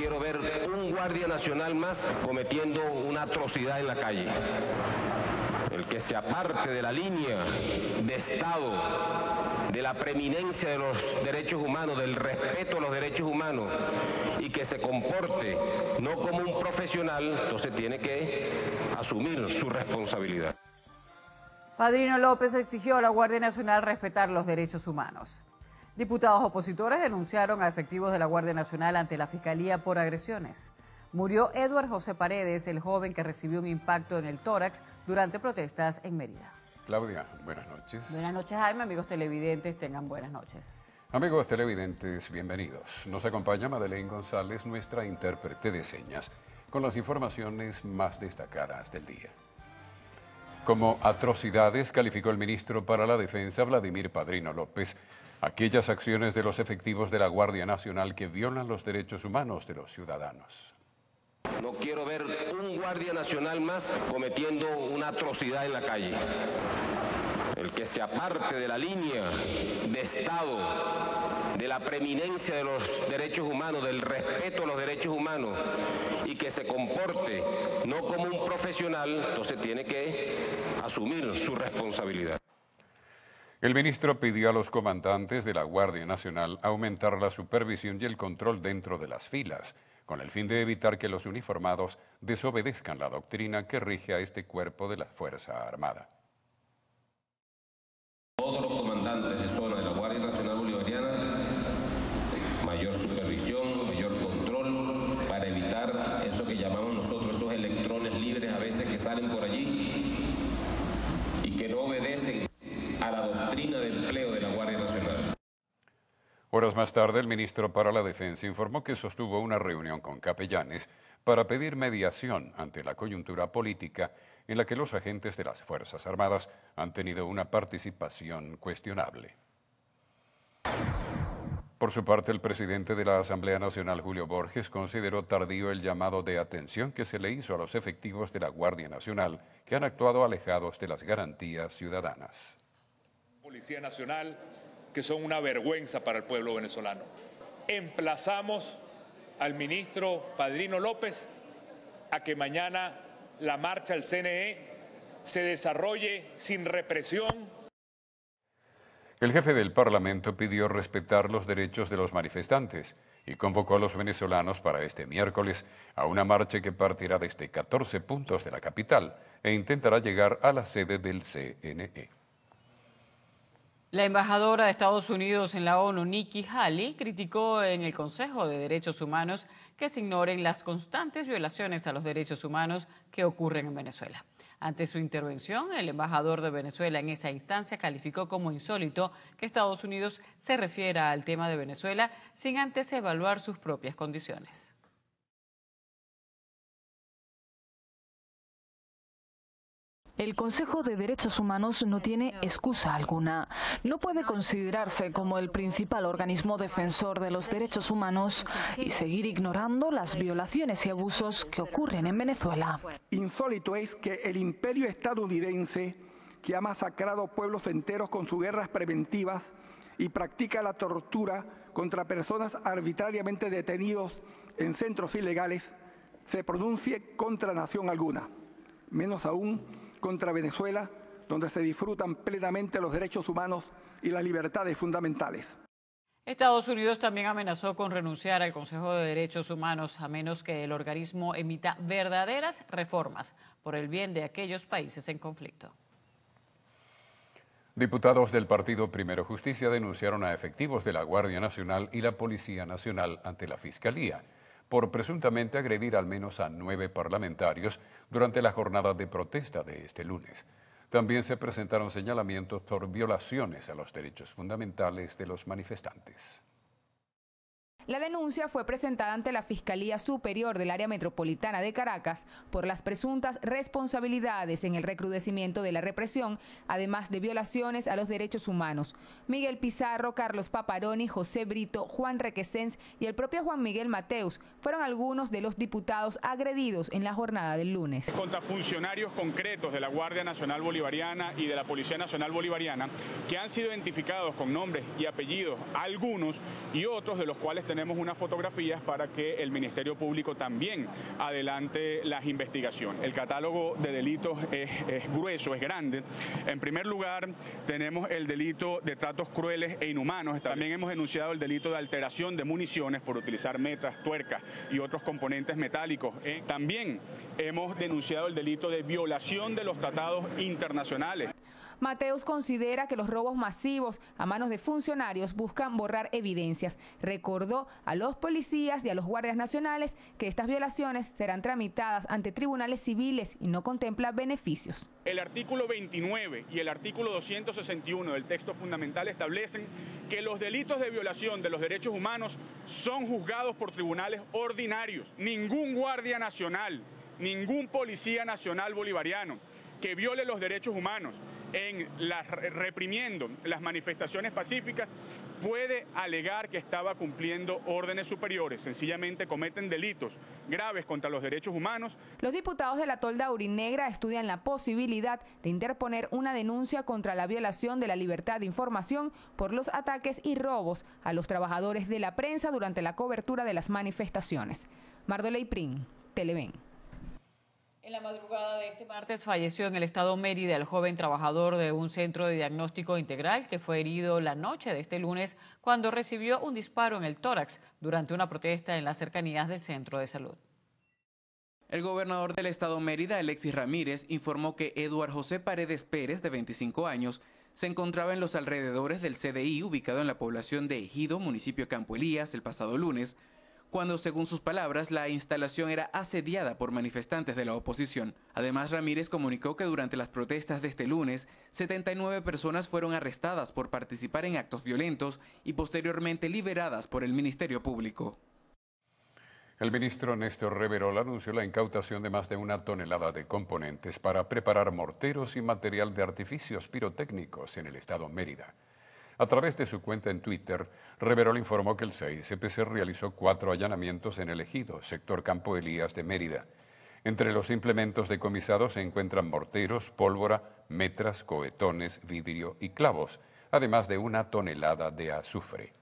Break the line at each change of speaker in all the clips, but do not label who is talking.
quiero ver un guardia nacional más cometiendo una atrocidad en la calle. El que se aparte de la línea de Estado, de la preeminencia de los derechos humanos, del respeto a los derechos humanos, y que se comporte no como un profesional, entonces tiene que asumir su responsabilidad.
Padrino López exigió a la Guardia Nacional respetar los derechos humanos. Diputados opositores denunciaron a efectivos de la Guardia Nacional ante la Fiscalía por agresiones. Murió Edward José Paredes, el joven que recibió un impacto en el tórax durante protestas en Mérida.
Claudia, buenas noches.
Buenas noches, Jaime. Amigos televidentes, tengan buenas noches.
Amigos televidentes, bienvenidos. Nos acompaña Madeleine González, nuestra intérprete de señas, con las informaciones más destacadas del día. Como atrocidades calificó el ministro para la Defensa, Vladimir Padrino López, aquellas acciones de los efectivos de la Guardia Nacional que violan los derechos humanos de los ciudadanos.
No quiero ver un guardia nacional más cometiendo una atrocidad en la calle. El que se aparte de la línea de Estado, de la preeminencia de los derechos humanos, del respeto a los derechos humanos, y que se comporte no como un profesional, entonces tiene que asumir su responsabilidad.
El ministro pidió a los comandantes de la Guardia Nacional aumentar la supervisión y el control dentro de las filas, con el fin de evitar que los uniformados desobedezcan la doctrina que rige a este cuerpo de la Fuerza Armada.
Todos los comandantes de zona de la Guardia Nacional Bolivariana, mayor supervisión, mayor control, para evitar eso que llamamos nosotros esos electrones libres a veces que salen por allí y que no obedecen a la doctrina de empleo de la Guardia Nacional.
Horas más tarde, el ministro para la Defensa informó que sostuvo una reunión con capellanes para pedir mediación ante la coyuntura política en la que los agentes de las Fuerzas Armadas han tenido una participación cuestionable. Por su parte, el presidente de la Asamblea Nacional, Julio Borges, consideró tardío el llamado de atención que se le hizo a los efectivos de la Guardia Nacional que han actuado alejados de las garantías ciudadanas.
Policía Nacional, que son una vergüenza para el pueblo venezolano. Emplazamos al ministro Padrino López a que mañana la marcha del CNE se desarrolle sin represión.
El jefe del Parlamento pidió respetar los derechos de los manifestantes y convocó a los venezolanos para este miércoles a una marcha que partirá desde 14 puntos de la capital e intentará llegar a la sede del CNE.
La embajadora de Estados Unidos en la ONU, Nikki Haley, criticó en el Consejo de Derechos Humanos que se ignoren las constantes violaciones a los derechos humanos que ocurren en Venezuela. Ante su intervención, el embajador de Venezuela en esa instancia calificó como insólito que Estados Unidos se refiera al tema de Venezuela sin antes evaluar sus propias condiciones.
El Consejo de Derechos Humanos no tiene excusa alguna. No puede considerarse como el principal organismo defensor de los derechos humanos y seguir ignorando las violaciones y abusos que ocurren en Venezuela.
Insólito es que el imperio estadounidense, que ha masacrado pueblos enteros con sus guerras preventivas y practica la tortura contra personas arbitrariamente detenidos en centros ilegales, se pronuncie contra nación alguna, menos aún contra Venezuela, donde se disfrutan plenamente los derechos humanos y las libertades fundamentales.
Estados Unidos también amenazó con renunciar al Consejo de Derechos Humanos a menos que el organismo emita verdaderas reformas por el bien de aquellos países en conflicto.
Diputados del Partido Primero Justicia denunciaron a efectivos de la Guardia Nacional y la Policía Nacional ante la Fiscalía por presuntamente agredir al menos a 9 parlamentarios durante la jornada de protesta de este lunes. También se presentaron señalamientos por violaciones a los derechos fundamentales de los manifestantes.
La denuncia fue presentada ante la Fiscalía Superior del Área Metropolitana de Caracas por las presuntas responsabilidades en el recrudecimiento de la represión, además de violaciones a los derechos humanos. Miguel Pizarro, Carlos Paparoni, José Brito, Juan Requesens y el propio Juan Miguel Mateus fueron algunos de los diputados agredidos en la jornada del lunes.
Contra funcionarios concretos de la Guardia Nacional Bolivariana y de la Policía Nacional Bolivariana que han sido identificados con nombres y apellidos, algunos y otros de los cuales tenemos tenemos unas fotografías para que el Ministerio Público también adelante las investigaciones. El catálogo de delitos es grueso, es grande. En primer lugar, tenemos el delito de tratos crueles e inhumanos. También hemos denunciado el delito de alteración de municiones por utilizar metras, tuercas y otros componentes metálicos. También hemos denunciado el delito de violación de los tratados internacionales.
Mateus considera que los robos masivos a manos de funcionarios buscan borrar evidencias. Recordó a los policías y a los guardias nacionales que estas violaciones serán tramitadas ante tribunales civiles y no contempla beneficios.
El artículo 29 y el artículo 261 del texto fundamental establecen que los delitos de violación de los derechos humanos son juzgados por tribunales ordinarios. Ningún guardia nacional, ningún policía nacional bolivariano que viole los derechos humanos reprimiendo las manifestaciones pacíficas puede alegar que estaba cumpliendo órdenes superiores. Sencillamente cometen delitos graves contra los derechos humanos.
Los diputados de la tolda Urinegra estudian la posibilidad de interponer una denuncia contra la violación de la libertad de información por los ataques y robos a los trabajadores de la prensa durante la cobertura de las manifestaciones. Mardoley Prin, Televen.
En la madrugada de este martes falleció en el estado Mérida el joven trabajador de un centro de diagnóstico integral que fue herido la noche de este lunes cuando recibió un disparo en el tórax durante una protesta en las cercanías del centro de salud.
El gobernador del estado Mérida, Alexis Ramírez, informó que Eduard José Paredes Pérez, de 25 años, se encontraba en los alrededores del CDI ubicado en la población de Ejido, municipio de Campo Elías, el pasado lunes, cuando, según sus palabras, la instalación era asediada por manifestantes de la oposición. Además, Ramírez comunicó que durante las protestas de este lunes, 79 personas fueron arrestadas por participar en actos violentos y posteriormente liberadas por el Ministerio Público.
El ministro Néstor Reverol anunció la incautación de más de 1 tonelada de componentes para preparar morteros y material de artificios pirotécnicos en el estado Mérida. A través de su cuenta en Twitter, Reverol informó que el CICPC realizó 4 allanamientos en el Ejido, sector Campo Elías de Mérida. Entre los implementos decomisados se encuentran morteros, pólvora, metras, cohetones, vidrio y clavos, además de 1 tonelada de azufre.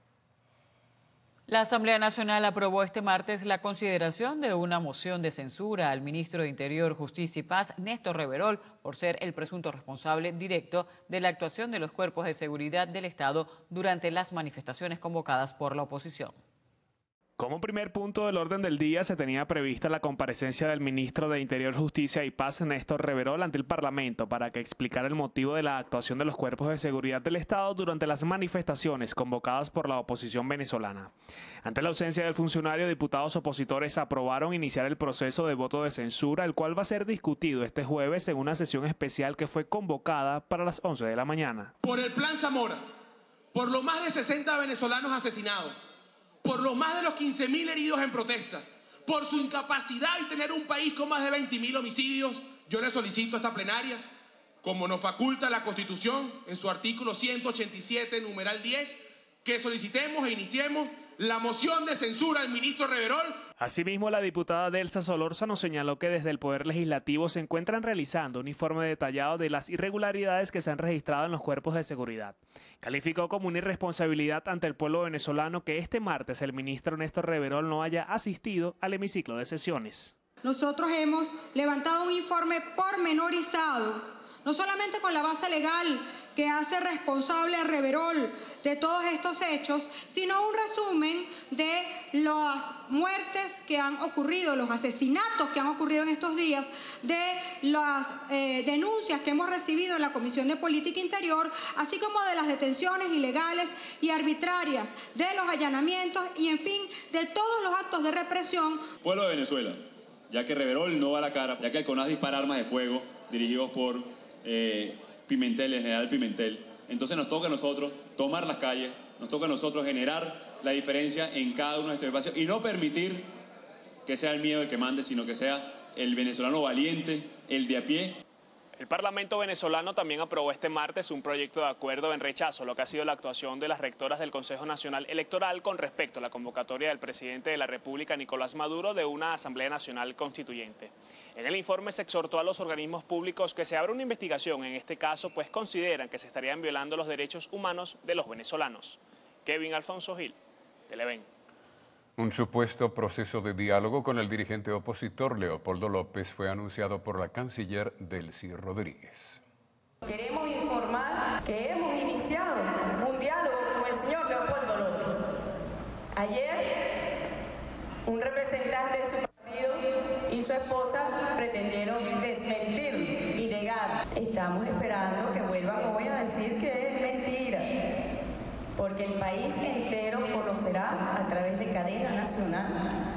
La Asamblea Nacional aprobó este martes la consideración de una moción de censura al ministro de Interior, Justicia y Paz, Néstor Reverol, por ser el presunto responsable directo de la actuación de los cuerpos de seguridad del Estado durante las manifestaciones convocadas por la oposición.
Como primer punto del orden del día se tenía prevista la comparecencia del ministro de Interior, Justicia y Paz, Néstor Reverol, ante el Parlamento para que explicara el motivo de la actuación de los cuerpos de seguridad del Estado durante las manifestaciones convocadas por la oposición venezolana. Ante la ausencia del funcionario, diputados opositores aprobaron iniciar el proceso de voto de censura, el cual va a ser discutido este jueves en una sesión especial que fue convocada para las 11 de la mañana.
Por el Plan Zamora, por los más de 60 venezolanos asesinados, por los más de los 15.000 heridos en protesta, por su incapacidad y tener un país con más de 20.000 homicidios, yo le solicito a esta plenaria, como nos faculta la Constitución en su artículo 187, numeral 10, que solicitemos e iniciemos la moción de censura al ministro Reverol.
Asimismo, la diputada Delsa Solórzano señaló que desde el Poder Legislativo se encuentran realizando un informe detallado de las irregularidades que se han registrado en los cuerpos de seguridad. Calificó como una irresponsabilidad ante el pueblo venezolano que este martes el ministro Néstor Reverol no haya asistido al hemiciclo de sesiones.
Nosotros hemos levantado un informe pormenorizado, no solamente con la base legal que hace responsable a Reverol de todos estos hechos, sino un resumen de las muertes que han ocurrido, los asesinatos que han ocurrido en estos días, de las denuncias que hemos recibido en la Comisión de Política Interior, así como de las detenciones ilegales y arbitrarias, de los allanamientos y, en fin, de todos los actos de represión.
Pueblo de Venezuela, ya que Reverol no va a la cara, ya que el CONAS dispara armas de fuego dirigidos por Pimentel, el general Pimentel. Entonces nos toca a nosotros tomar las calles, nos toca a nosotros generar la diferencia en cada uno de estos espacios y no permitir que sea el miedo el que mande, sino que sea el venezolano valiente, el de a pie.
El Parlamento venezolano también aprobó este martes un proyecto de acuerdo en rechazo a lo que ha sido la actuación de las rectoras del Consejo Nacional Electoral con respecto a la convocatoria del presidente de la República, Nicolás Maduro, de una Asamblea Nacional Constituyente. En el informe se exhortó a los organismos públicos que se abra una investigación en este caso, pues consideran que se estarían violando los derechos humanos de los venezolanos. Kevin Alfonso Gil, Televen.
Un supuesto proceso de diálogo con el dirigente opositor Leopoldo López fue anunciado por la canciller Delcy Rodríguez.
Queremos informar que hemos iniciado un diálogo con el señor Leopoldo López. Ayer, un representante de su partido y su esposa pretendieron desmentirlo y negar. Estamos esperando que vuelvan hoy a decir que es mentira, porque el país entero conocerá a través de cadena nacional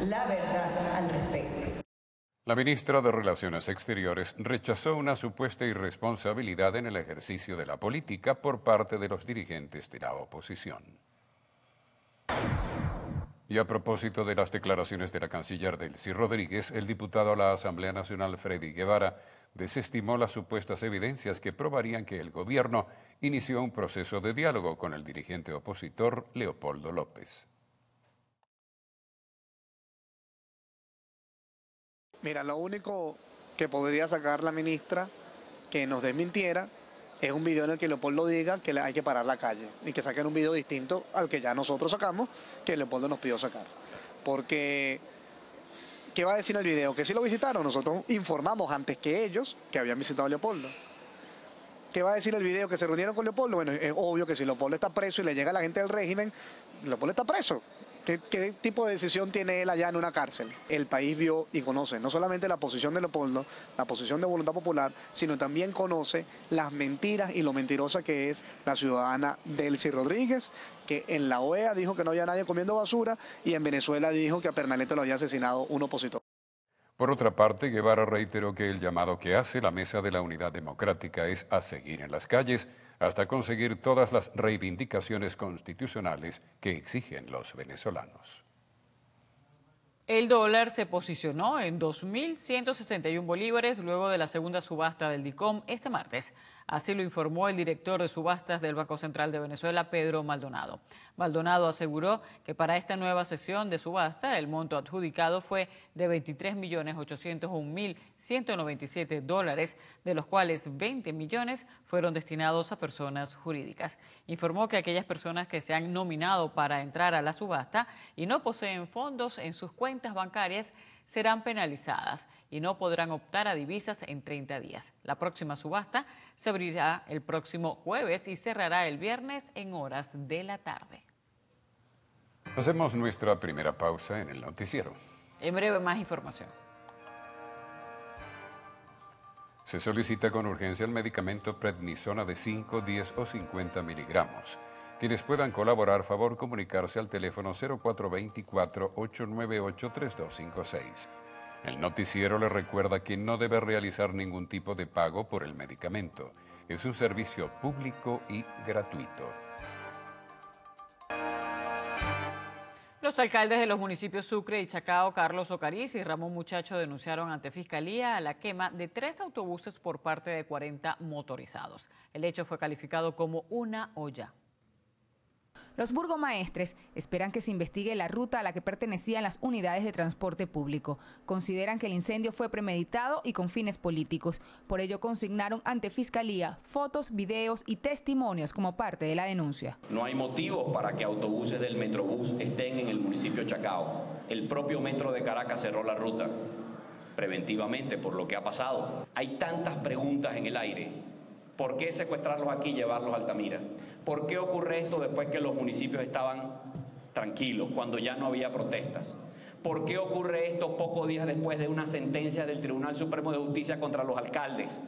la verdad al respecto.
La ministra de Relaciones Exteriores rechazó una supuesta irresponsabilidad en el ejercicio de la política por parte de los dirigentes de la oposición. Y a propósito de las declaraciones de la canciller Delcy Rodríguez, el diputado a la Asamblea Nacional Freddy Guevara desestimó las supuestas evidencias que probarían que el gobierno inició un proceso de diálogo con el dirigente opositor Leopoldo López.
Mira, lo único que podría sacar la ministra que nos desmintiera es un video en el que Leopoldo diga que hay que parar la calle y que saquen un video distinto al que ya nosotros sacamos, que Leopoldo nos pidió sacar. Porque, ¿qué va a decir en el video? Que sí lo visitaron, nosotros informamos antes que ellos que habían visitado a Leopoldo. ¿Qué va a decir el video? ¿Que se reunieron con Leopoldo? Bueno, es obvio que si Leopoldo está preso y le llega a la gente del régimen, Leopoldo está preso. ¿Qué tipo de decisión tiene él allá en una cárcel? El país vio y conoce no solamente la posición de Leopoldo, la posición de Voluntad Popular, sino también conoce las mentiras y lo mentirosa que es la ciudadana Delcy Rodríguez, que en la OEA dijo que no había nadie comiendo basura y en Venezuela dijo que a Pernalete lo había asesinado un opositor.
Por otra parte, Guevara reiteró que el llamado que hace la Mesa de la Unidad Democrática es a seguir en las calles hasta conseguir todas las reivindicaciones constitucionales que exigen los venezolanos.
El dólar se posicionó en 2.161 bolívares luego de la segunda subasta del DICOM este martes. Así lo informó el director de subastas del Banco Central de Venezuela, Pedro Maldonado. Maldonado aseguró que para esta nueva sesión de subasta el monto adjudicado fue de $23.801.197, de los cuales 20 millones fueron destinados a personas jurídicas. Informó que aquellas personas que se han nominado para entrar a la subasta y no poseen fondos en sus cuentas bancarias serán penalizadas y no podrán optar a divisas en 30 días. La próxima subasta se abrirá el próximo jueves y cerrará el viernes en horas de la tarde.
Hacemos nuestra primera pausa en el noticiero.
En breve más información.
Se solicita con urgencia el medicamento prednisona de 5, 10 o 50 miligramos. Quienes puedan colaborar, favor comunicarse al teléfono 0424-898-3256. El noticiero le recuerda que no debe realizar ningún tipo de pago por el medicamento. Es un servicio público y gratuito.
Los alcaldes de los municipios Sucre y Chacao, Carlos Ocariz y Ramón Muchacho, denunciaron ante Fiscalía la quema de 3 autobuses por parte de 40 motorizados. El hecho fue calificado como una olla.
Los burgomaestres esperan que se investigue la ruta a la que pertenecían las unidades de transporte público. Consideran que el incendio fue premeditado y con fines políticos. Por ello consignaron ante Fiscalía fotos, videos y testimonios como parte de la denuncia.
No hay motivos para que autobuses del Metrobús estén en el municipio Chacao. El propio Metro de Caracas cerró la ruta preventivamente por lo que ha pasado. Hay tantas preguntas en el aire. ¿Por qué secuestrarlos aquí y llevarlos a Altamira? ¿Por qué ocurre esto después que los municipios estaban tranquilos, cuando ya no había protestas? ¿Por qué ocurre esto pocos días después de una sentencia del Tribunal Supremo de Justicia contra los alcaldes,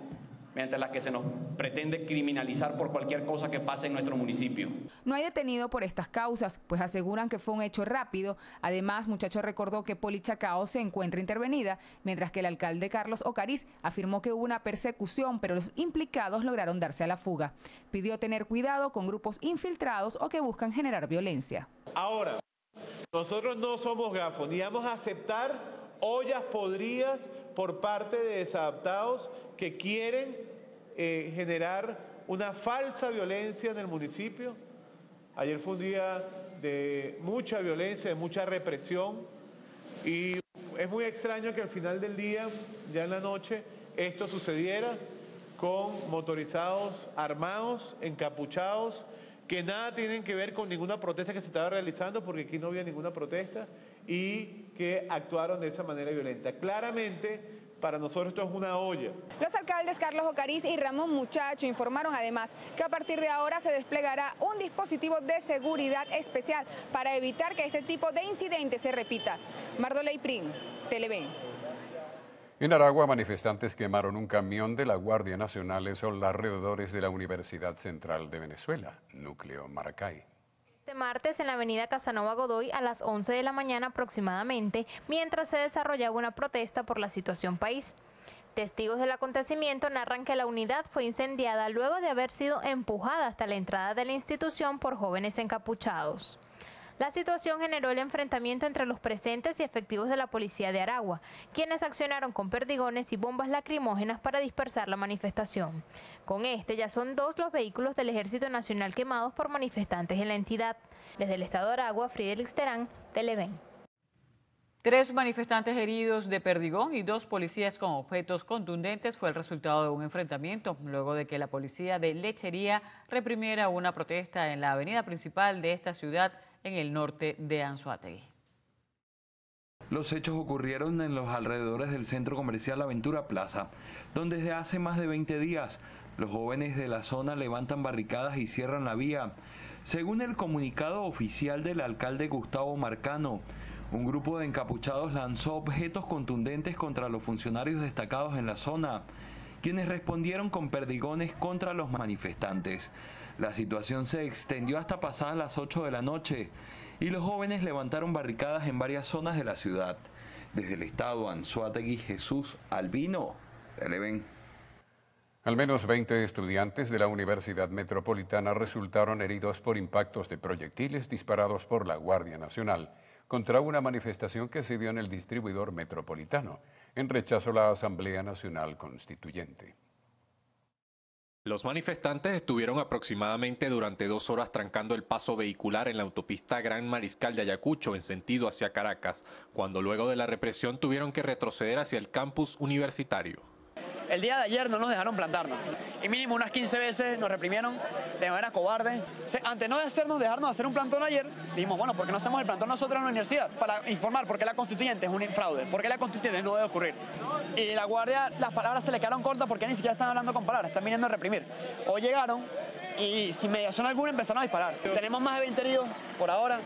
mediante la que se nos pretende criminalizar por cualquier cosa que pase en nuestro municipio?
No hay detenido por estas causas, pues aseguran que fue un hecho rápido. Además, Muchacho recordó que Poli Chacao se encuentra intervenida, mientras que el alcalde Carlos Ocariz afirmó que hubo una persecución, pero los implicados lograron darse a la fuga. Pidió tener cuidado con grupos infiltrados o que buscan generar violencia.
Ahora, nosotros no somos gafos, ni vamos a aceptar ollas podridas por parte de desadaptados que quieren generar una falsa violencia en el municipio. Ayer fue un día de mucha violencia, de mucha represión, y es muy extraño que al final del día, ya en la noche, esto sucediera con motorizados armados, encapuchados, que nada tienen que ver con ninguna protesta que se estaba realizando, porque aquí no había ninguna protesta, y que actuaron de esa manera violenta. Claramente, para nosotros esto es una olla.
Los alcaldes Carlos Ocariz y Ramón Muchacho informaron además que a partir de ahora se desplegará un dispositivo de seguridad especial para evitar que este tipo de incidentes se repita. Mardoley Prim, Televen.
En Aragua, manifestantes quemaron un camión de la Guardia Nacional en los alrededores de la Universidad Central de Venezuela, núcleo Maracay.
Este martes en la avenida Casanova Godoy a las 11 de la mañana aproximadamente, mientras se desarrollaba una protesta por la situación país. Testigos del acontecimiento narran que la unidad fue incendiada luego de haber sido empujada hasta la entrada de la institución por jóvenes encapuchados. La situación generó el enfrentamiento entre los presentes y efectivos de la policía de Aragua, quienes accionaron con perdigones y bombas lacrimógenas para dispersar la manifestación. Con este ya son 2 los vehículos del Ejército Nacional quemados por manifestantes en la entidad. Desde el estado de Aragua, Fridelix Terán, Televen.
3 manifestantes heridos de perdigón y 2 policías con objetos contundentes fue el resultado de un enfrentamiento, luego de que la policía de Lechería reprimiera una protesta en la avenida principal de esta ciudad en el norte de Anzoátegui.
Los hechos ocurrieron en los alrededores del centro comercial Aventura Plaza, donde desde hace más de 20 días los jóvenes de la zona levantan barricadas y cierran la vía. Según el comunicado oficial del alcalde Gustavo Marcano, un grupo de encapuchados lanzó objetos contundentes contra los funcionarios destacados en la zona, quienes respondieron con perdigones contra los manifestantes. La situación se extendió hasta pasadas las 8 de la noche y los jóvenes levantaron barricadas en varias zonas de la ciudad. Desde el estado Anzoátegui, Jesús Albino, Televen.
Al menos 20 estudiantes de la Universidad Metropolitana resultaron heridos por impactos de proyectiles disparados por la Guardia Nacional contra una manifestación que se dio en el distribuidor metropolitano, en rechazo a la Asamblea Nacional Constituyente.
Los manifestantes estuvieron aproximadamente durante 2 horas trancando el paso vehicular en la autopista Gran Mariscal de Ayacucho en sentido hacia Caracas, cuando luego de la represión tuvieron que retroceder hacia el campus universitario.
El día de ayer no nos dejaron plantarnos y mínimo unas 15 veces nos reprimieron de manera cobarde. Ante no dejarnos hacer un plantón ayer, dijimos, bueno, ¿por qué no hacemos el plantón nosotros en la universidad? Para informar por qué la constituyente es un fraude, por qué la constituyente no debe ocurrir. Y la guardia, las palabras se le quedaron cortas porque ni siquiera están hablando con palabras, están viniendo a reprimir. Hoy llegaron y sin mediación alguna empezaron a disparar. Tenemos más de 20 heridos por ahora,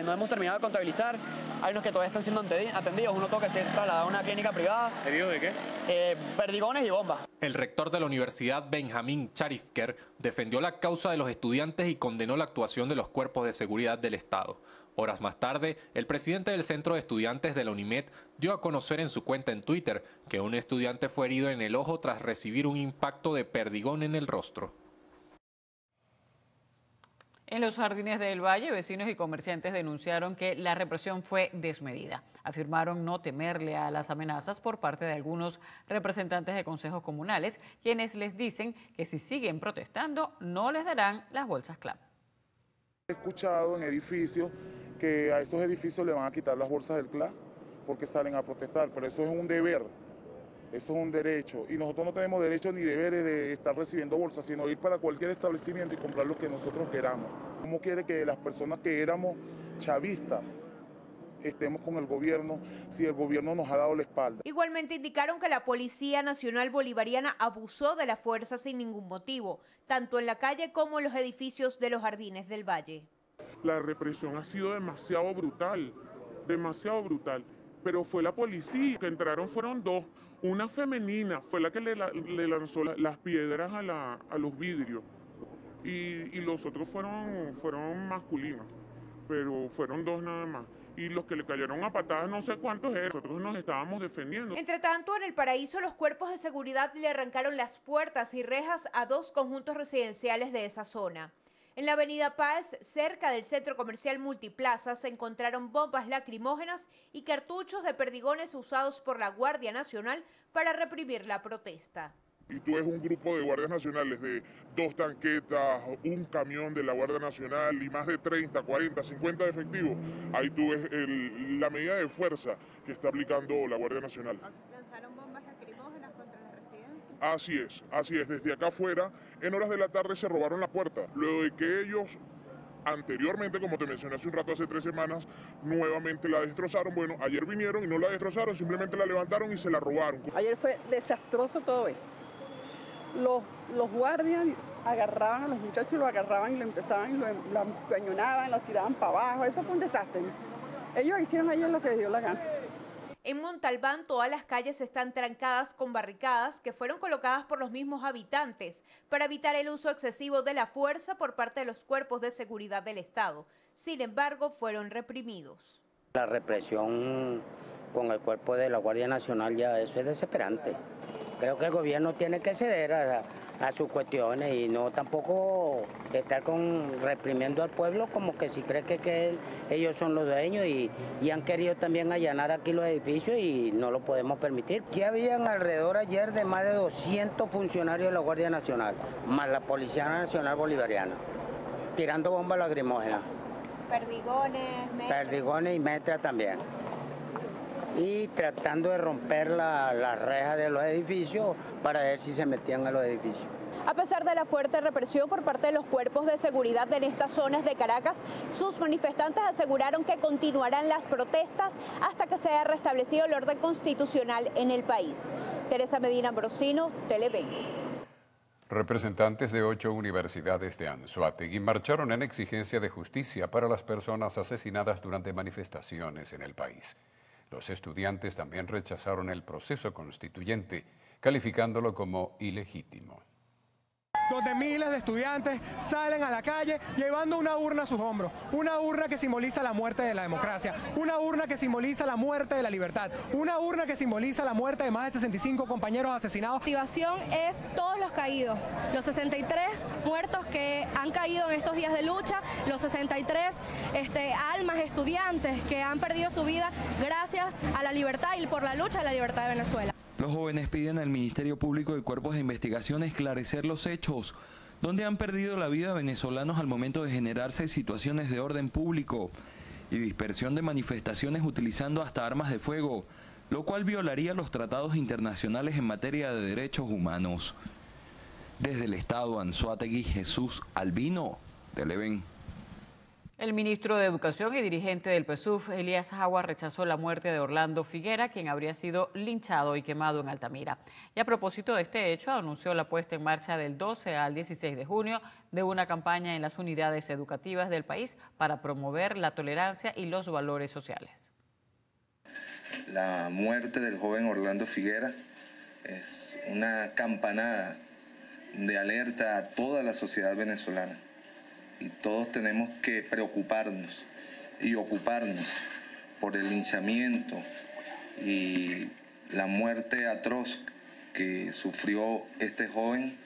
no hemos terminado de contabilizar. Hay unos que todavía están siendo atendidos, uno toca ser trasladado a una clínica privada.
¿Heridos de qué?
Perdigones y bombas.
El rector de la universidad, Benjamín Charifker, defendió la causa de los estudiantes y condenó la actuación de los cuerpos de seguridad del Estado. Horas más tarde, el presidente del Centro de Estudiantes de la UNIMED dio a conocer en su cuenta en Twitter que un estudiante fue herido en el ojo tras recibir un impacto de perdigón en el rostro.
En los jardines del Valle, vecinos y comerciantes denunciaron que la represión fue desmedida. Afirmaron no temerle a las amenazas por parte de algunos representantes de consejos comunales, quienes les dicen que si siguen protestando no les darán las bolsas CLAP.
He escuchado en edificios que a esos edificios le van a quitar las bolsas del CLAP porque salen a protestar, pero eso es un deber. Eso es un derecho y nosotros no tenemos derecho ni deberes de estar recibiendo bolsas, sino ir para cualquier establecimiento y comprar lo que nosotros queramos. ¿Cómo quiere que las personas que éramos chavistas estemos con el gobierno si el gobierno nos ha dado la espalda?
Igualmente indicaron que la Policía Nacional Bolivariana abusó de la fuerza sin ningún motivo, tanto en la calle como en los edificios de los Jardines del Valle.
La represión ha sido demasiado brutal, pero fue la policía, que entraron fueron 2. Una femenina fue la que le lanzó las piedras a los vidrios y los otros fueron masculinos, pero fueron 2 nada más. Y los que le cayeron a patadas no sé cuántos eran, nosotros nos estábamos defendiendo.
Entre tanto, en el Paraíso, los cuerpos de seguridad le arrancaron las puertas y rejas a 2 conjuntos residenciales de esa zona. En la avenida Paz, cerca del centro comercial Multiplaza, se encontraron bombas lacrimógenas y cartuchos de perdigones usados por la Guardia Nacional para reprimir la protesta.
Y tú ves un grupo de guardias nacionales de 2 tanquetas, un camión de la Guardia Nacional y más de 30, 40, 50 efectivos. Ahí tú ves la medida de fuerza que está aplicando la Guardia Nacional.
¿Lanzaron bombas lacrimógenas contra la residencia?
Así es. Desde acá afuera, en horas de la tarde se robaron la puerta. Luego de que ellos Anteriormente, como te mencioné hace un rato, hace 3 semanas, nuevamente la destrozaron. Bueno, ayer vinieron y no la destrozaron, simplemente la levantaron y se la robaron.
Ayer fue desastroso todo esto. Los guardias agarraban a los muchachos, los agarraban y lo empezaban, lo cañonaban, los tiraban para abajo. Eso fue un desastre. Ellos hicieron a ellos lo que les dio la gana.
En Montalbán todas las calles están trancadas con barricadas que fueron colocadas por los mismos habitantes para evitar el uso excesivo de la fuerza por parte de los cuerpos de seguridad del Estado. Sin embargo, fueron reprimidos.
La represión con el cuerpo de la Guardia Nacional ya eso es desesperante. Creo que el gobierno tiene que ceder a sus cuestiones y no tampoco estar reprimiendo al pueblo como que si cree que ellos son los dueños y han querido también allanar aquí los edificios y no lo podemos permitir. Aquí habían alrededor ayer de más de 200 funcionarios de la Guardia Nacional, más la Policía Nacional Bolivariana, tirando bombas lacrimógenas. Perdigones y metra también. Y tratando de romper las rejas de los edificios para ver si se metían a los edificios.
A pesar de la fuerte represión por parte de los cuerpos de seguridad en estas zonas de Caracas, sus manifestantes aseguraron que continuarán las protestas hasta que sea restablecido el orden constitucional en el país. Teresa Medina Ambrosino, Televen.
Representantes de 8 universidades de Anzoátegui marcharon en exigencia de justicia para las personas asesinadas durante manifestaciones en el país. Los estudiantes también rechazaron el proceso constituyente, calificándolo como ilegítimo.
Donde miles de estudiantes salen a la calle llevando una urna a sus hombros, una urna que simboliza la muerte de la democracia, una urna que simboliza la muerte de la libertad, una urna que simboliza la muerte de más de 65 compañeros asesinados.
La motivación es todos los caídos, los 63 muertos que han caído en estos días de lucha, los 63 almas estudiantes que han perdido su vida gracias a la libertad y por la lucha de la libertad de Venezuela.
Los jóvenes piden al Ministerio Público y cuerpos de investigación esclarecer los hechos, donde han perdido la vida venezolanos al momento de generarse situaciones de orden público y dispersión de manifestaciones utilizando hasta armas de fuego, lo cual violaría los tratados internacionales en materia de derechos humanos. Desde el Estado Anzoátegui, Jesús Albino, Televen.
El ministro de Educación y dirigente del PSUV, Elías Jagua, rechazó la muerte de Orlando Figuera, quien habría sido linchado y quemado en Altamira. Y a propósito de este hecho, anunció la puesta en marcha del 12 al 16 de junio de una campaña en las unidades educativas del país para promover la tolerancia y los valores sociales.
La muerte del joven Orlando Figuera es una campanada de alerta a toda la sociedad venezolana. Y todos tenemos que preocuparnos y ocuparnos por el linchamiento y la muerte atroz que sufrió este joven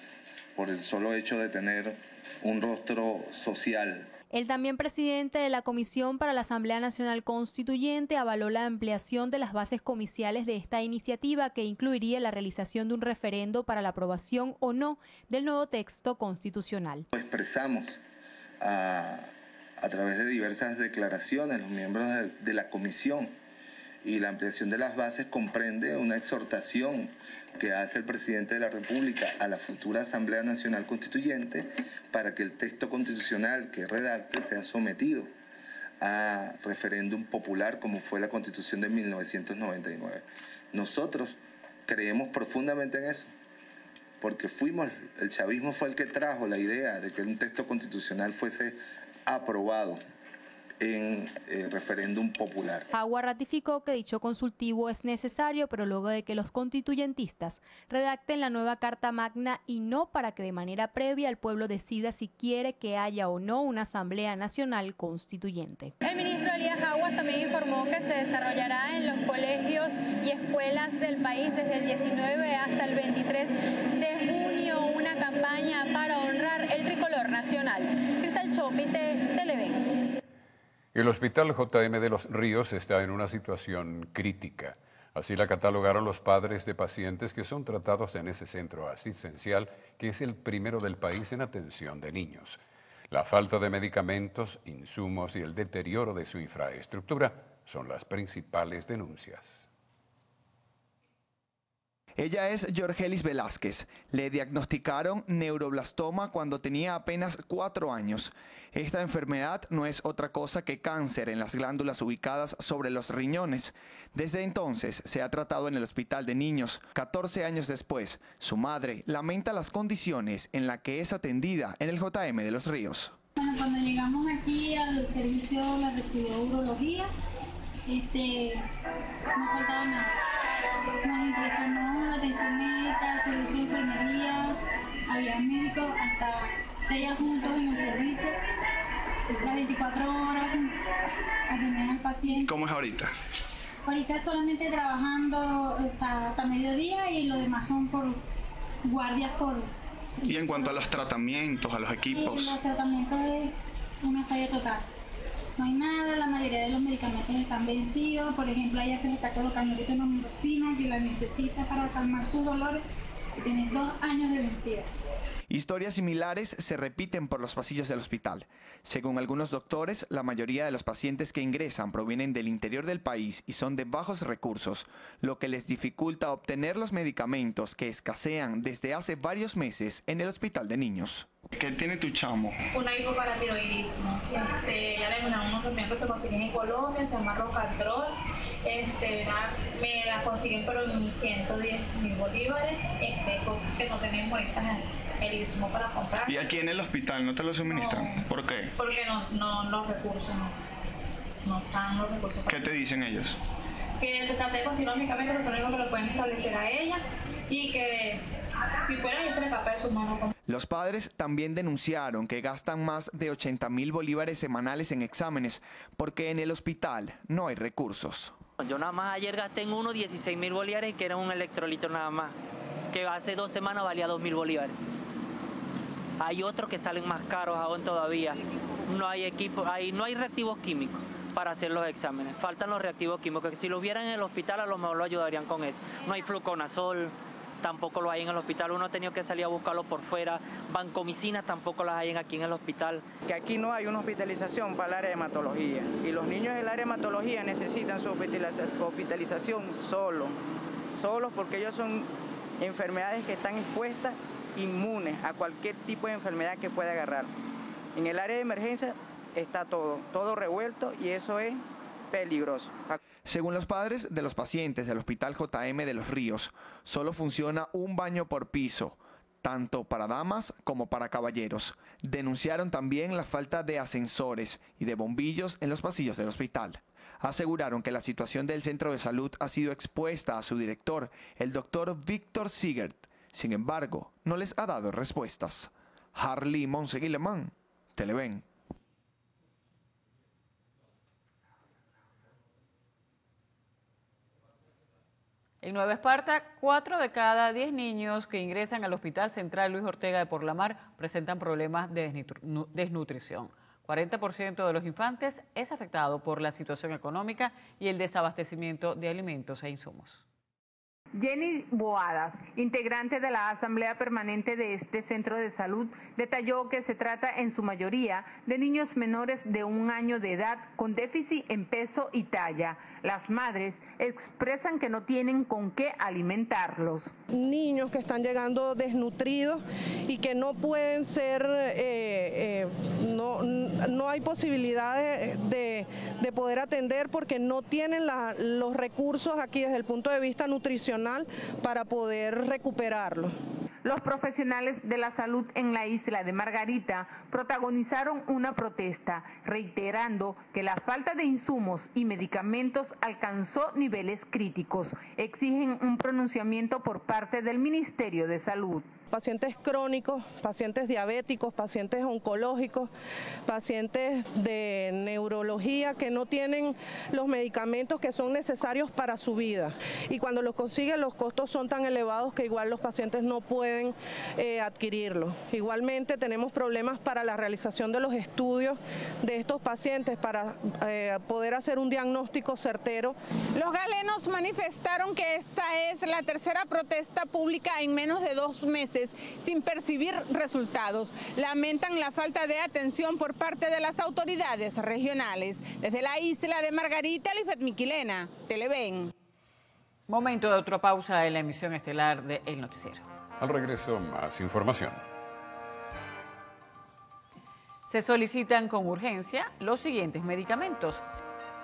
por el solo hecho de tener un rostro social.
El también presidente de la Comisión para la Asamblea Nacional Constituyente avaló la ampliación de las bases comiciales de esta iniciativa, que incluiría la realización de un referendo para la aprobación o no del nuevo texto constitucional.
Expresamos a través de diversas declaraciones los miembros de la comisión, y la ampliación de las bases comprende una exhortación que hace el presidente de la República a la futura Asamblea Nacional Constituyente para que el texto constitucional que redacte sea sometido a referéndum popular como fue la Constitución de 1999. Nosotros creemos profundamente en eso, porque el chavismo fue el que trajo la idea de que un texto constitucional fuese aprobado en referéndum popular.
Jagua ratificó que dicho consultivo es necesario, pero luego de que los constituyentistas redacten la nueva Carta Magna y no para que de manera previa el pueblo decida si quiere que haya o no una Asamblea Nacional Constituyente.
El ministro Elías Jagua también informó que se desarrollará en los colegios y escuelas del país desde el 19 hasta el 23 de junio una campaña para honrar el tricolor nacional. Cristal Chopite, Televen.
El Hospital JM de Los Ríos está en una situación crítica. Así la catalogaron los padres de pacientes que son tratados en ese centro asistencial, que es el primero del país en atención de niños. La falta de medicamentos, insumos y el deterioro de su infraestructura son las principales denuncias.
Ella es Jorgelis Velázquez. Le diagnosticaron neuroblastoma cuando tenía apenas 4 años. Esta enfermedad no es otra cosa que cáncer en las glándulas ubicadas sobre los riñones. Desde entonces se ha tratado en el hospital de niños. 14 años después, su madre lamenta las condiciones en las que es atendida en el JM de Los Ríos.
Bueno, cuando llegamos aquí al servicio la recibió urología, no faltaba nada. Nos impresionó la atención médica, el servicio de enfermería, había médicos hasta 6 adjuntos en el servicio, las 24 horas atendían al paciente.
¿Cómo es ahorita?
Ahorita solamente trabajando hasta mediodía y lo demás son por guardias por...
Y en cuanto a los tratamientos, a los equipos.
Los tratamientos es una falla total. No hay nada, la mayoría de los medicamentos están vencidos. Por ejemplo, a ella se le está colocando ahorita una morfina que la necesita para calmar sus dolores y tiene 2 años de vencida.
Historias similares se repiten por los pasillos del hospital. Según algunos doctores, la mayoría de los pacientes que ingresan provienen del interior del país y son de bajos recursos, lo que les dificulta obtener los medicamentos que escasean desde hace varios meses en el hospital de niños.
¿Qué tiene tu chamo?
Una hipoparatiroidismo. Ya le mandaron unos remedios que se consiguen en Colombia, se llama Rocatrol. Me la consiguen pero en 110.000 bolívares, cosas que no tenemos ahorita el Istmo para comprar.
¿Y aquí en el hospital no te lo suministran? No. ¿Por qué?
Porque no los recursos, no están los recursos.
¿Qué te dicen ellos?
Que traté de conseguir los medicamentos que son los únicos que lo pueden establecer a ella y que si pueden se le escapa de sus manos.
Los padres también denunciaron que gastan más de 80.000 bolívares semanales en exámenes porque en el hospital no hay recursos.
Yo nada más ayer gasté en uno 16.000 bolívares que era un electrolito nada más, que hace 2 semanas valía 2.000 bolívares. Hay otros que salen más caros aún todavía. No hay equipo, no hay reactivos químicos para hacer los exámenes. Faltan los reactivos químicos, que si los vieran en el hospital a lo mejor lo ayudarían con eso. No hay fluconazol, tampoco lo hay en el hospital. Uno ha tenido que salir a buscarlo por fuera. Vancomicinas tampoco las hay aquí en el hospital.
Que aquí no hay una hospitalización para el área de hematología. Y los niños del área de hematología necesitan su hospitalización solos porque ellos son enfermedades que están expuestas, inmunes a cualquier tipo de enfermedad que pueda agarrar. En el área de emergencia está todo revuelto y eso es peligroso.
Según los padres de los pacientes del Hospital JM de Los Ríos, solo funciona un baño por piso, tanto para damas como para caballeros. Denunciaron también la falta de ascensores y de bombillos en los pasillos del hospital. Aseguraron que la situación del centro de salud ha sido expuesta a su director, el doctor Víctor Sigert. Sin embargo, no les ha dado respuestas. Harley Monseguilemán, Televen.
En Nueva Esparta, 4 de cada 10 niños que ingresan al Hospital Central Luis Ortega de Porlamar presentan problemas de desnutrición. 40% de los infantes es afectado por la situación económica y el desabastecimiento de alimentos e insumos.
Jenny Boadas, integrante de la Asamblea Permanente de este centro de salud, detalló que se trata en su mayoría de niños menores de 1 año de edad con déficit en peso y talla. Las madres expresan que no tienen con qué alimentarlos.
Niños que están llegando desnutridos y que no pueden ser, no hay posibilidades de poder atender porque no tienen los recursos aquí desde el punto de vista nutricional para poder recuperarlo.
Los profesionales de la salud en la isla de Margarita protagonizaron una protesta, reiterando que la falta de insumos y medicamentos alcanzó niveles críticos. Exigen un pronunciamiento por parte del Ministerio de Salud.
Pacientes crónicos, pacientes diabéticos, pacientes oncológicos, pacientes de neurología que no tienen los medicamentos que son necesarios para su vida. Y cuando los consiguen, los costos son tan elevados que igual los pacientes no pueden adquirirlos. Igualmente tenemos problemas para la realización de los estudios de estos pacientes para poder hacer un diagnóstico certero.
Los galenos manifestaron que esta es la tercera protesta pública en menos de 2 meses sin percibir resultados. Lamentan la falta de atención por parte de las autoridades regionales. Desde la isla de Margarita, Lisbeth Miquilena, Televen.
Momento de otra pausa en la emisión estelar de El Noticiero.
Al regreso, más información.
Se solicitan con urgencia los siguientes medicamentos: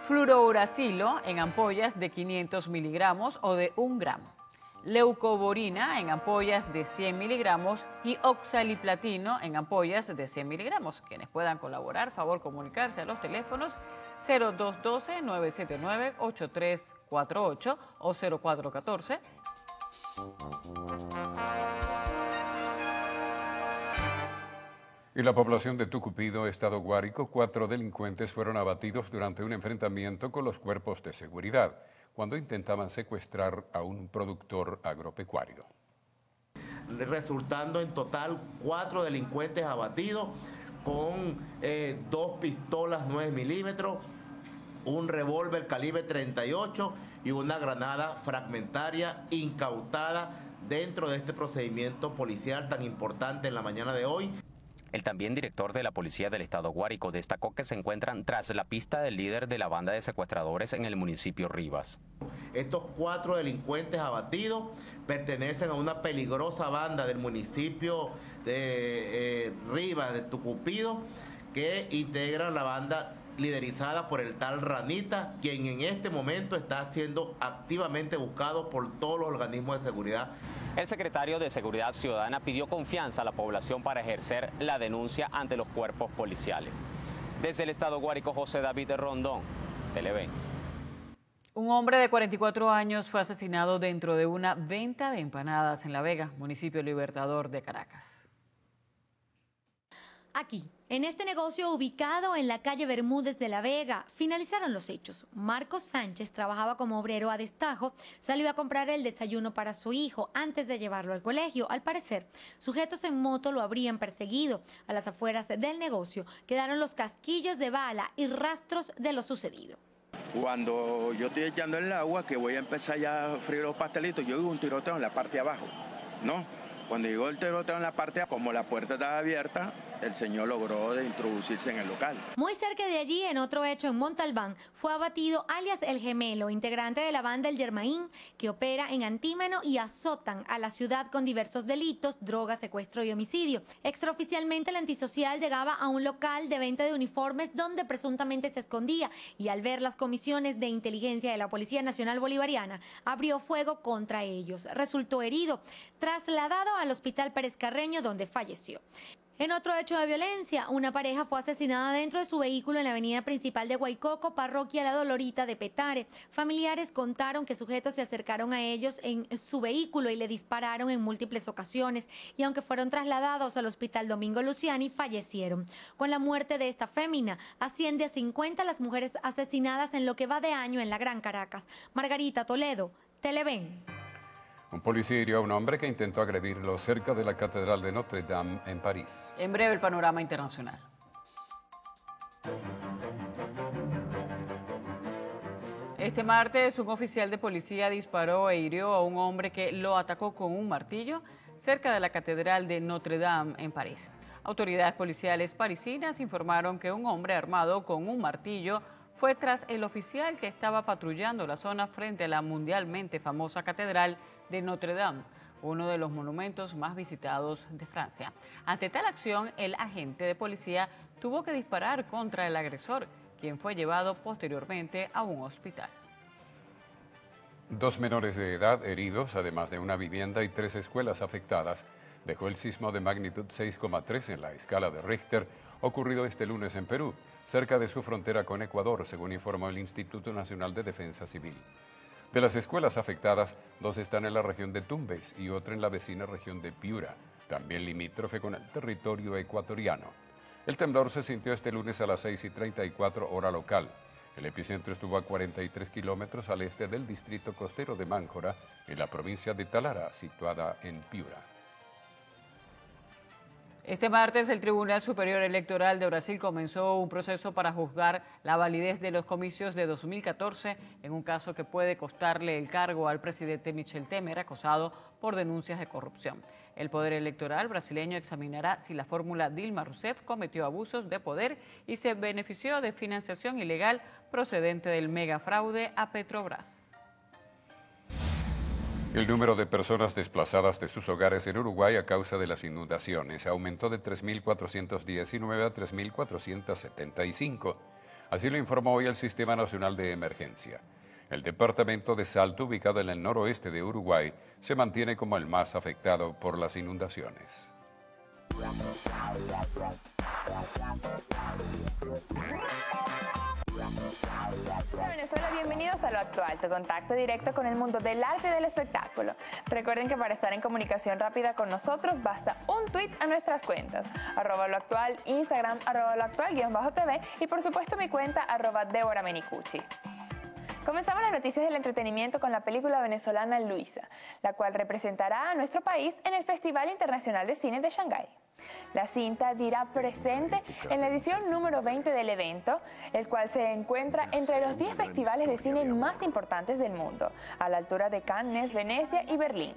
fluorouracilo en ampollas de 500 miligramos o de 1 gramo, leucoborina en ampollas de 100 miligramos y oxaliplatino en ampollas de 100 miligramos. Quienes puedan colaborar, favor comunicarse a los teléfonos 0212-979-8348 o 0414.
En la población de Tucupido, Estado Guárico, 4 delincuentes fueron abatidos durante un enfrentamiento con los cuerpos de seguridad, cuando intentaban secuestrar a un productor agropecuario.
Resultando en total 4 delincuentes abatidos con 2 pistolas 9 milímetros, un revólver calibre 38 y una granada fragmentaria incautada dentro de este procedimiento policial tan importante en la mañana de hoy.
El también director de la Policía del Estado Guárico destacó que se encuentran tras la pista del líder de la banda de secuestradores en el municipio Rivas.
Estos 4 delincuentes abatidos pertenecen a una peligrosa banda del municipio de Rivas, de Tucupido, que integra la banda liderizada por el tal Ranita, quien en este momento está siendo activamente buscado por todos los organismos de seguridad.
El secretario de Seguridad Ciudadana pidió confianza a la población para ejercer la denuncia ante los cuerpos policiales. Desde el Estado Guárico, José David Rondón, Televen.
Un hombre de 44 años fue asesinado dentro de una venta de empanadas en La Vega, municipio Libertador de Caracas.
Aquí, en este negocio ubicado en la calle Bermúdez de La Vega, finalizaron los hechos. Marcos Sánchez trabajaba como obrero a destajo, salió a comprar el desayuno para su hijo antes de llevarlo al colegio. Al parecer, sujetos en moto lo habrían perseguido. A las afueras del negocio quedaron los casquillos de bala y rastros de lo sucedido.
Cuando yo estoy echando el agua, que voy a empezar ya a freír los pastelitos, yo oigo un tiroteo en la parte de abajo, ¿no? Cuando llegó el tiroteo en la parte, como la puerta estaba abierta, el señor logró de introducirse en el local.
Muy cerca de allí, en otro hecho en Montalbán, fue abatido alias El Gemelo, integrante de la banda El Yermaín, que opera en Antímano y azotan a la ciudad con diversos delitos, droga, secuestro y homicidio. Extraoficialmente, el antisocial llegaba a un local de venta de uniformes donde presuntamente se escondía y al ver las comisiones de inteligencia de la Policía Nacional Bolivariana, abrió fuego contra ellos. Resultó herido, trasladado al Hospital Pérez Carreño, donde falleció. En otro hecho de violencia, una pareja fue asesinada dentro de su vehículo en la avenida principal de Guaycoco, parroquia La Dolorita de Petare. Familiares contaron que sujetos se acercaron a ellos en su vehículo y le dispararon en múltiples ocasiones, y aunque fueron trasladados al Hospital Domingo Luciani, fallecieron. Con la muerte de esta fémina, asciende a 50 las mujeres asesinadas en lo que va de año en la Gran Caracas. Margarita Toledo, Televen.
Un policía hirió a un hombre que intentó agredirlo cerca de la Catedral de Notre Dame en París.
En breve, el panorama internacional. Este martes, un oficial de policía disparó e hirió a un hombre que lo atacó con un martillo cerca de la Catedral de Notre Dame en París. Autoridades policiales parisinas informaron que un hombre armado con un martillo fue tras el oficial que estaba patrullando la zona frente a la mundialmente famosa Catedral de Notre Dame, uno de los monumentos más visitados de Francia. Ante tal acción, el agente de policía tuvo que disparar contra el agresor, quien fue llevado posteriormente a un hospital.
2 menores de edad heridos, además de una vivienda y 3 escuelas afectadas, dejó el sismo de magnitud 6,3 en la escala de Richter, ocurrido este lunes en Perú, cerca de su frontera con Ecuador, según informó el Instituto Nacional de Defensa Civil. De las escuelas afectadas, 2 están en la región de Tumbes y otra en la vecina región de Piura, también limítrofe con el territorio ecuatoriano. El temblor se sintió este lunes a las 6:34 hora local. El epicentro estuvo a 43 kilómetros al este del distrito costero de Máncora, en la provincia de Talara, situada en Piura.
Este martes, el Tribunal Superior Electoral de Brasil comenzó un proceso para juzgar la validez de los comicios de 2014 en un caso que puede costarle el cargo al presidente Michel Temer, acusado por denuncias de corrupción. El Poder Electoral brasileño examinará si la fórmula Dilma Rousseff cometió abusos de poder y se benefició de financiación ilegal procedente del megafraude a Petrobras.
El número de personas desplazadas de sus hogares en Uruguay a causa de las inundaciones aumentó de 3.419 a 3.475. Así lo informó hoy el Sistema Nacional de Emergencia. El departamento de Salto, ubicado en el noroeste de Uruguay, se mantiene como el más afectado por las inundaciones.
Venezuela, bienvenidos a Lo Actual, tu contacto directo con el mundo del arte y del espectáculo. Recuerden que para estar en comunicación rápida con nosotros basta un tweet a nuestras cuentas, @loactual, Instagram, @loactual_tv y por supuesto mi cuenta @DeborahMenicucci. Comenzamos las noticias del entretenimiento con la película venezolana Luisa, la cual representará a nuestro país en el Festival Internacional de Cine de Shanghái. La cinta dirá presente en la edición número 20 del evento, el cual se encuentra entre los 10 festivales de cine más importantes del mundo, a la altura de Cannes, Venecia y Berlín.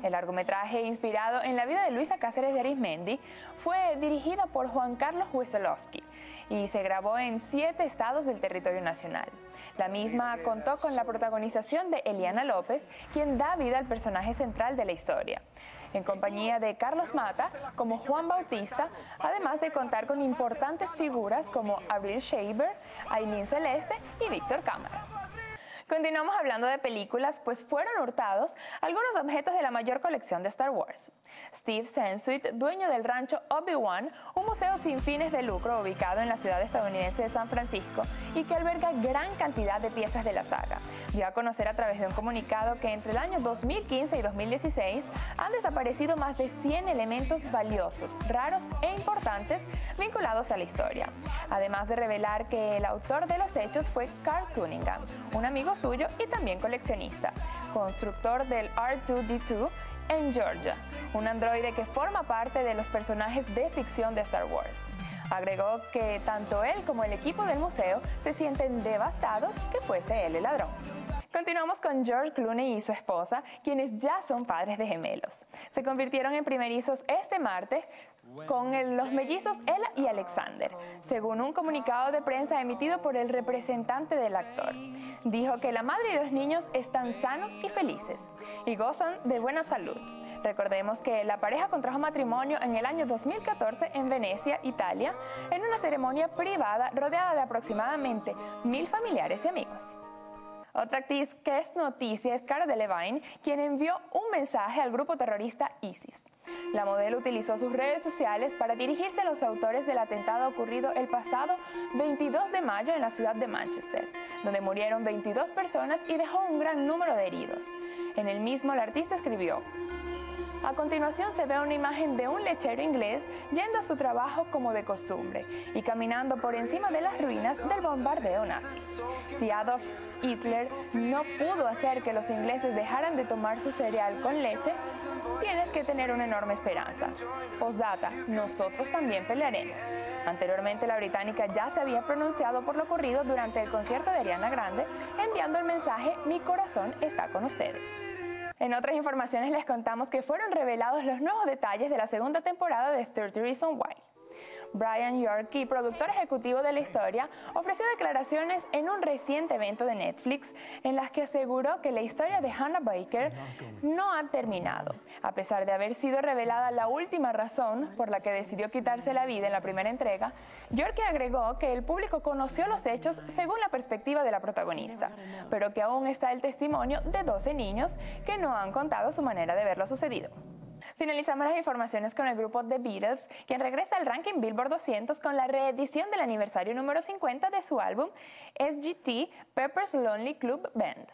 El largometraje, inspirado en la vida de Luisa Cáceres de Arizmendi, fue dirigida por Juan Carlos Wiesolowski y se grabó en 7 estados del territorio nacional. La misma contó con la protagonización de Eliana López, quien da vida al personaje central de la historia, en compañía de Carlos Mata como Juan Bautista, además de contar con importantes figuras como Avril Shaver, Ailín Celeste y Víctor Cámaras. Continuamos hablando de películas, pues fueron hurtados algunos objetos de la mayor colección de Star Wars. Steve Sansweet, dueño del rancho Obi-Wan, un museo sin fines de lucro ubicado en la ciudad estadounidense de San Francisco y que alberga gran cantidad de piezas de la saga, dio a conocer a través de un comunicado que entre el año 2015 y 2016 han desaparecido más de 100 elementos valiosos, raros e importantes vinculados a la historia, además de revelar que el autor de los hechos fue Carl Cunningham, un amigo suyo y también coleccionista, constructor del R2-D2 en Georgia, un androide que forma parte de los personajes de ficción de Star Wars. Agregó que tanto él como el equipo del museo se sienten devastados que fuese él el ladrón. Continuamos con George Clooney y su esposa, quienes ya son padres de gemelos. Se convirtieron en primerizos este martes con los mellizos Ella y Alexander, según un comunicado de prensa emitido por el representante del actor. Dijo que la madre y los niños están sanos y felices y gozan de buena salud. Recordemos que la pareja contrajo matrimonio en el año 2014 en Venecia, Italia, en una ceremonia privada rodeada de aproximadamente 1000 familiares y amigos. Otra actriz que es noticia es Cara Delevingne, quien envió un mensaje al grupo terrorista ISIS. La modelo utilizó sus redes sociales para dirigirse a los autores del atentado ocurrido el pasado 22 de mayo en la ciudad de Manchester, donde murieron 22 personas y dejó un gran número de heridos. En el mismo, la artista escribió: a continuación se ve una imagen de un lechero inglés yendo a su trabajo como de costumbre y caminando por encima de las ruinas del bombardeo nazi. Si Adolf Hitler no pudo hacer que los ingleses dejaran de tomar su cereal con leche, tienes que tener una enorme esperanza. Postdata, nosotros también pelearemos. Anteriormente la británica ya se había pronunciado por lo ocurrido durante el concierto de Ariana Grande, enviando el mensaje: mi corazón está con ustedes. En otras informaciones les contamos que fueron revelados los nuevos detalles de la segunda temporada de 30 Reasons Why. Brian Yorkie, productor ejecutivo de la historia, ofreció declaraciones en un reciente evento de Netflix en las que aseguró que la historia de Hannah Baker no ha terminado, a pesar de haber sido revelada la última razón por la que decidió quitarse la vida en la primera entrega. Yorkie agregó que el público conoció los hechos según la perspectiva de la protagonista, pero que aún está el testimonio de 12 niños que no han contado su manera de ver lo sucedido. Finalizamos las informaciones con el grupo The Beatles, quien regresa al ranking Billboard 200 con la reedición del aniversario número 50 de su álbum SGT Pepper's Lonely Club Band.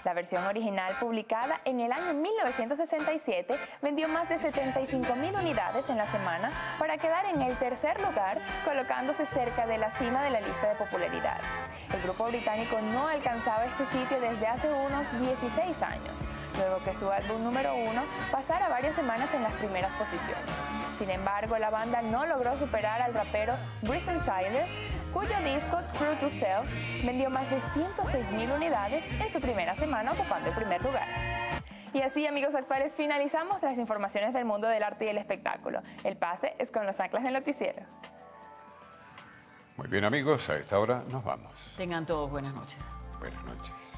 La versión original, publicada en el año 1967, vendió más de 75,000 unidades en la semana para quedar en el tercer lugar, colocándose cerca de la cima de la lista de popularidad. El grupo británico no alcanzaba este sitio desde hace unos 16 años, luego que su álbum número 1 pasara varias semanas en las primeras posiciones. Sin embargo, la banda no logró superar al rapero Bryson Tiller, cuyo disco True to Self vendió más de 106,000 unidades en su primera semana, ocupando el primer lugar. Y así, amigos actuales, finalizamos las informaciones del mundo del arte y el espectáculo. El pase es con los anclas del noticiero.
Muy bien, amigos, a esta hora nos vamos.
Tengan todos buenas noches.
Buenas noches.